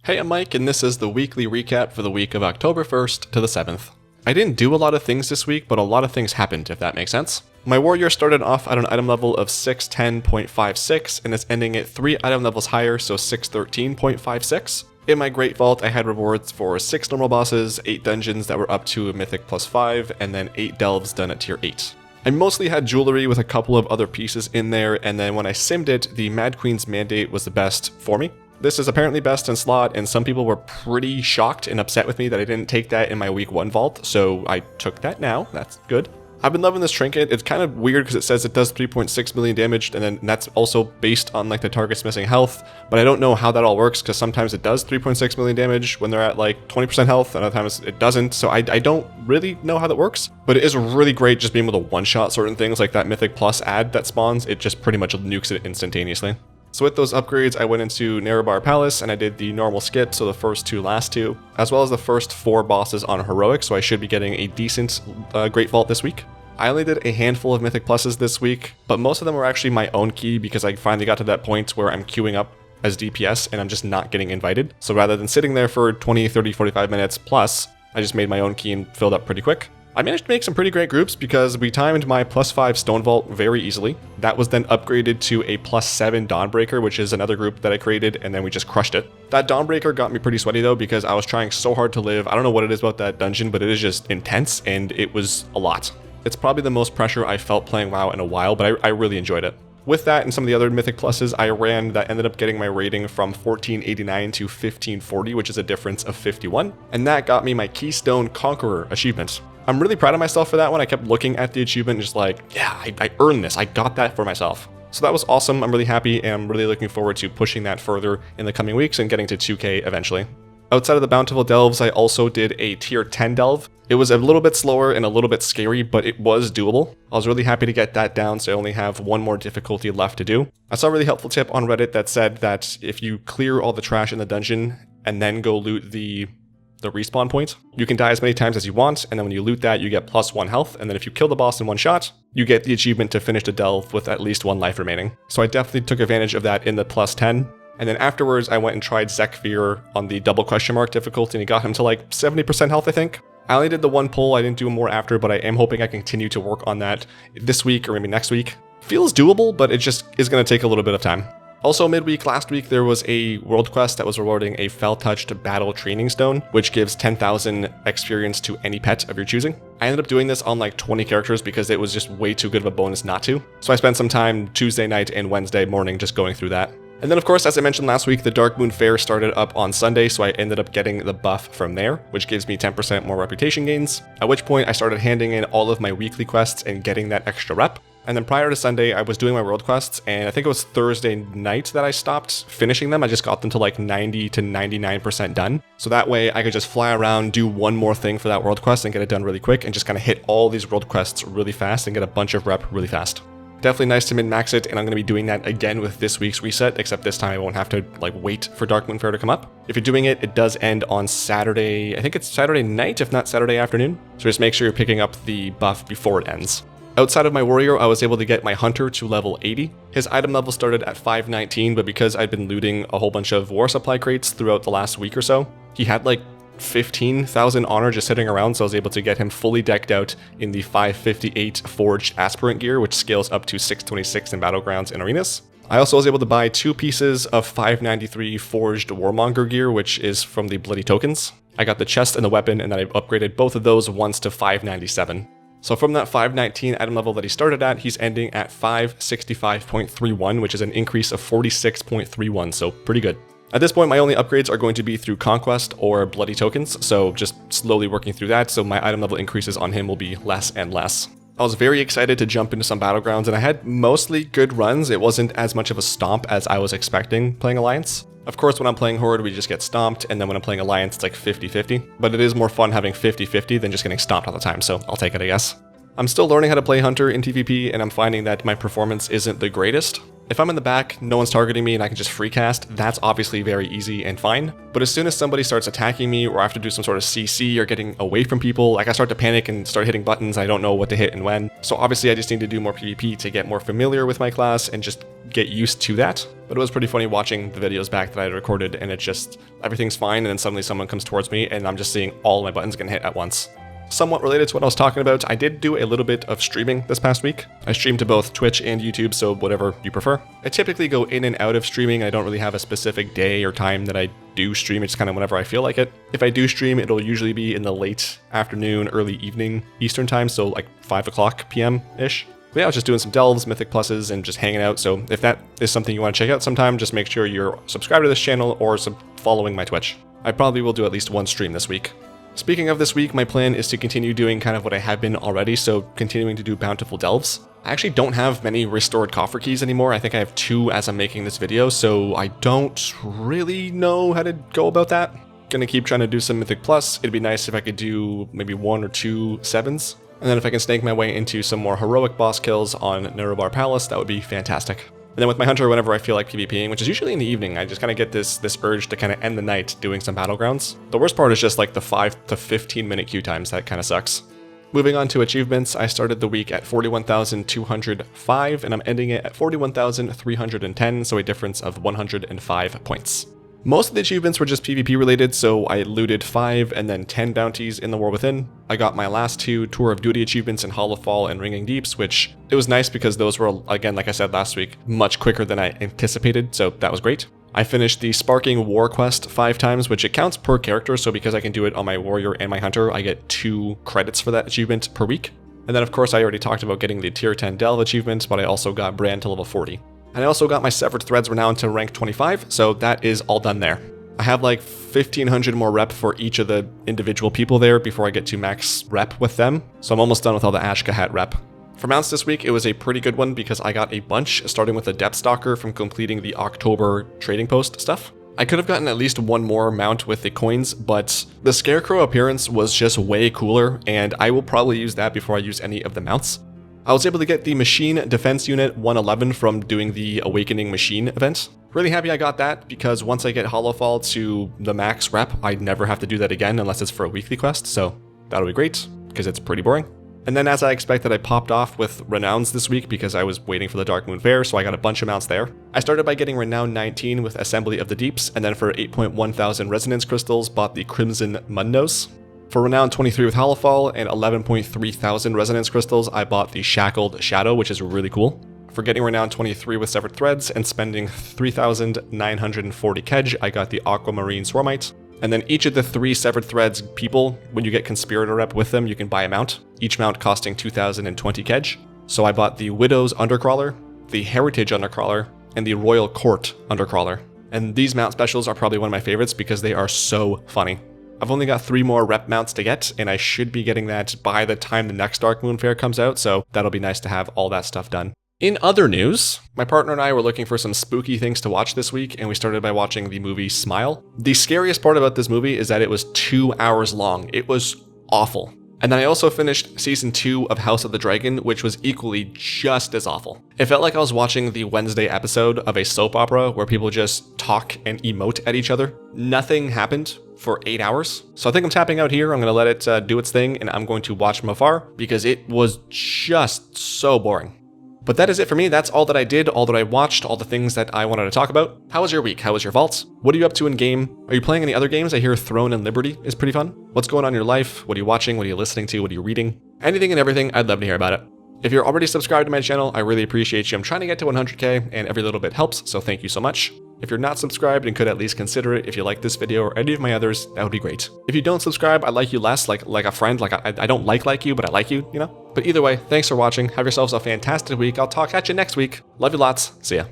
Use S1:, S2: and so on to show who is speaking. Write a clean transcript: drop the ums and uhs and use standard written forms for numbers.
S1: Hey, I'm Mike, and this is the weekly recap for the week of October 1st to the 7th. I didn't do a lot of things this week, but a lot of things happened, if that makes sense. My warrior started off at an item level of 610.56 and is ending at 3 item levels higher, so 613.56. In my Great Vault, I had rewards for 6 normal bosses, 8 dungeons that were up to a Mythic +5, and then 8 delves done at tier 8. I mostly had jewelry with a couple of other pieces in there, and then when I simmed it, the Mad Queen's Mandate was the best for me. This is apparently best in slot, and some people were pretty shocked and upset with me that I didn't take that in my week 1 vault, so I took that now. That's good. I've been loving this trinket. It's kind of weird because it says it does 3.6 million damage, and then that's also based on like the target's missing health, but I don't know how that all works because sometimes it does 3.6 million damage when they're at like 20% health, and other times it doesn't, so I don't really know how that works, but it is really great just being able to one-shot certain things like that Mythic Plus ad that spawns. It just pretty much nukes it instantaneously. So with those upgrades, I went into Nerebar Palace and I did the normal skip, so the first 2 last 2, as well as the first 4 bosses on Heroic, so I should be getting a decent Great Vault this week. I only did a handful of Mythic Pluses this week, but most of them were actually my own key because I finally got to that point where I'm queuing up as DPS and I'm just not getting invited. So rather than sitting there for 20, 30, 45 minutes plus, I just made my own key and filled up pretty quick. I managed to make some pretty great groups because we timed my +5 Stone Vault very easily. That was then upgraded to a +7 Dawnbreaker, which is another group that I created, and then we just crushed it. That Dawnbreaker got me pretty sweaty though because I was trying so hard to live. I don't know what it is about that dungeon, but it is just intense and it was a lot. It's probably the most pressure I felt playing WoW in a while, but I really enjoyed it. With that and some of the other Mythic Pluses I ran, that ended up getting my rating from 1489 to 1540, which is a difference of 51, and that got me my Keystone Conqueror achievement. I'm really proud of myself for that one. I kept looking at the achievement and just like, yeah, I earned this. I got that for myself. So that was awesome. I'm really happy and I'm really looking forward to pushing that further in the coming weeks and getting to 2K eventually. Outside of the Bountiful Delves, I also did a tier 10 delve. It was a little bit slower and a little bit scary, but it was doable. I was really happy to get that down, so I only have 1 more difficulty left to do. I saw a really helpful tip on Reddit that said that if you clear all the trash in the dungeon and then go loot the respawn point, you can die as many times as you want, and then when you loot that, you get +1 health, and then if you kill the boss in 1 shot, you get the achievement to finish the delve with at least 1 life remaining. So I definitely took advantage of that in the +10. And then afterwards, I went and tried Zekfir on the double question mark difficulty, and he got him to like 70% health, I think. I only did the 1 pull, I didn't do more after, but I am hoping I continue to work on that this week or maybe next week. Feels doable, but it just is going to take a little bit of time. Also midweek last week, there was a world quest that was rewarding a Fell-Touched Battle Training Stone, which gives 10,000 experience to any pet of your choosing. I ended up doing this on like 20 characters because it was just way too good of a bonus not to. So I spent some time Tuesday night and Wednesday morning just going through that. And then of course, as I mentioned last week, the Darkmoon Faire started up on Sunday, so I ended up getting the buff from there, which gives me 10% more reputation gains, at which point I started handing in all of my weekly quests and getting that extra rep. And then prior to Sunday, I was doing my world quests, and I think it was Thursday night that I stopped finishing them. I just got them to like 90 to 99% done. So that way I could just fly around, do 1 more thing for that world quest and get it done really quick and just kind of hit all these world quests really fast and get a bunch of rep really fast. Definitely nice to min-max it, and I'm going to be doing that again with this week's reset, except this time I won't have to like wait for Darkmoon Faire to come up. If you're doing it, it does end on Saturday, I think it's Saturday night, if not Saturday afternoon. So just make sure you're picking up the buff before it ends. Outside of my warrior, I was able to get my hunter to level 80. His item level started at 519, but because I'd been looting a whole bunch of war supply crates throughout the last week or so, he had like 15,000 honor just sitting around, so I was able to get him fully decked out in the 558 forged aspirant gear, which scales up to 626 in battlegrounds and arenas. I also was able to buy 2 pieces of 593 forged warmonger gear, which is from the bloody tokens. I got the chest and the weapon, and then I upgraded both of those once to 597. So from that 519 item level that he started at, he's ending at 565.31, which is an increase of 46.31, so pretty good. At this point, my only upgrades are going to be through Conquest or Bloody Tokens, so just slowly working through that, so my item level increases on him will be less and less. I was very excited to jump into some battlegrounds, and I had mostly good runs. It wasn't as much of a stomp as I was expecting playing Alliance. Of course, when I'm playing Horde, we just get stomped, and then when I'm playing Alliance, it's like 50-50. But it is more fun having 50-50 than just getting stomped all the time, so I'll take it, I guess. I'm still learning how to play Hunter in TvP, and I'm finding that my performance isn't the greatest. If I'm in the back, no one's targeting me and I can just free cast, that's obviously very easy and fine. But as soon as somebody starts attacking me or I have to do some sort of CC or getting away from people, like I start to panic and start hitting buttons, I don't know what to hit and when. So obviously I just need to do more PvP to get more familiar with my class and just get used to that. But it was pretty funny watching the videos back that I had recorded, and it's just, everything's fine, and then suddenly someone comes towards me and I'm just seeing all my buttons getting hit at once. Somewhat related to what I was talking about, I did do a little bit of streaming this past week. I streamed to both Twitch and YouTube, so whatever you prefer. I typically go in and out of streaming. I don't really have a specific day or time that I do stream. It's kind of whenever I feel like it. If I do stream, it'll usually be in the late afternoon, early evening Eastern time, so like 5 o'clock p.m.-ish. But yeah, I was just doing some delves, mythic pluses, and just hanging out. So if that is something you want to check out sometime, just make sure you're subscribed to this channel or following my Twitch. I probably will do at least one stream this week. Speaking of this week, my plan is to continue doing kind of what I have been already, so continuing to do bountiful delves. I actually don't have many restored coffer keys anymore. I think I have 2 as I'm making this video, so I don't really know how to go about that. Gonna keep trying to do some Mythic Plus. It'd be nice if I could do maybe 1 or 2 7s. And then if I can snake my way into some more heroic boss kills on Nerobar Palace, that would be fantastic. And then with my hunter, whenever I feel like PvPing, which is usually in the evening, I just kind of get this urge to kind of end the night doing some battlegrounds. The worst part is just like the 5 to 15 minute queue times. That kind of sucks. Moving on to achievements, I started the week at 41,205 and I'm ending it at 41,310, so a difference of 105 points. Most of the achievements were just PvP related, so I looted 5 and then 10 bounties in the War Within. I got my last 2 Tour of Duty achievements in Hollowfall and Ringing Deeps, which it was nice because those were, again, like I said last week, much quicker than I anticipated, so that was great. I finished the Sparking War Quest 5 times, which it counts per character, so because I can do it on my Warrior and my Hunter, I get 2 credits for that achievement per week. And then of course I already talked about getting the Tier 10 Delve achievement, but I also got Brand to level 40. And I also got my Severed Threads renowned to rank 25, so that is all done there. I have like 1,500 more rep for each of the individual people there before I get to max rep with them, so I'm almost done with all the Ashka Hat rep. For mounts this week, it was a pretty good one because I got a bunch, starting with the Depth Stalker from completing the October trading post stuff. I could have gotten at least one more mount with the coins, but the Scarecrow appearance was just way cooler, and I will probably use that before I use any of the mounts. I was able to get the Machine Defense Unit 111 from doing the Awakening Machine event. Really happy I got that, because once I get Hollowfall to the max rep, I'd never have to do that again unless it's for a weekly quest, so that'll be great, because it's pretty boring. And then as I expected, I popped off with Renowns this week because I was waiting for the Darkmoon Fair, so I got a bunch of mounts there. I started by getting Renown 19 with Assembly of the Deeps, and then for 8.1 thousand Resonance Crystals, bought the Crimson Mundos. For Renown 23 with Hollowfall and 11.3 thousand Resonance Crystals, I bought the Shackled Shadow, which is really cool. For getting Renown 23 with Severed Threads and spending 3,940 Kedge, I got the Aquamarine Swarmite. And then each of the 3 Severed Threads people, when you get Conspirator rep with them, you can buy a mount, each mount costing 2,020 Kedge. So I bought the Widow's Undercrawler, the Heritage Undercrawler, and the Royal Court Undercrawler. And these mount specials are probably one of my favorites because they are so funny. I've only got 3 more rep mounts to get, and I should be getting that by the time the next Darkmoon Fair comes out, so that'll be nice to have all that stuff done. In other news, my partner and I were looking for some spooky things to watch this week, and we started by watching the movie Smile. The scariest part about this movie is that it was 2 hours long. It was awful. And then I also finished Season 2 of House of the Dragon, which was equally just as awful. It felt like I was watching the Wednesday episode of a soap opera where people just talk and emote at each other. Nothing happened for 8 hours. So I think I'm tapping out here. I'm going to let it do its thing, and I'm going to watch from afar because it was just so boring. But that is it for me. That's all that I did, all that I watched, all the things that I wanted to talk about. How was your week? How was your vault? What are you up to in game? Are you playing any other games? I hear Throne and Liberty is pretty fun. What's going on in your life? What are you watching? What are you listening to? What are you reading? Anything and everything, I'd love to hear about it. If you're already subscribed to my channel, I really appreciate you. I'm trying to get to 100K, and every little bit helps, so thank you so much. If you're not subscribed and could at least consider it if you like this video or any of my others, that would be great. If you don't subscribe, I like you less, like a friend, like I don't like you, but I like you, you know? But either way, thanks for watching. Have yourselves a fantastic week. I'll talk at you next week. Love you lots. See ya.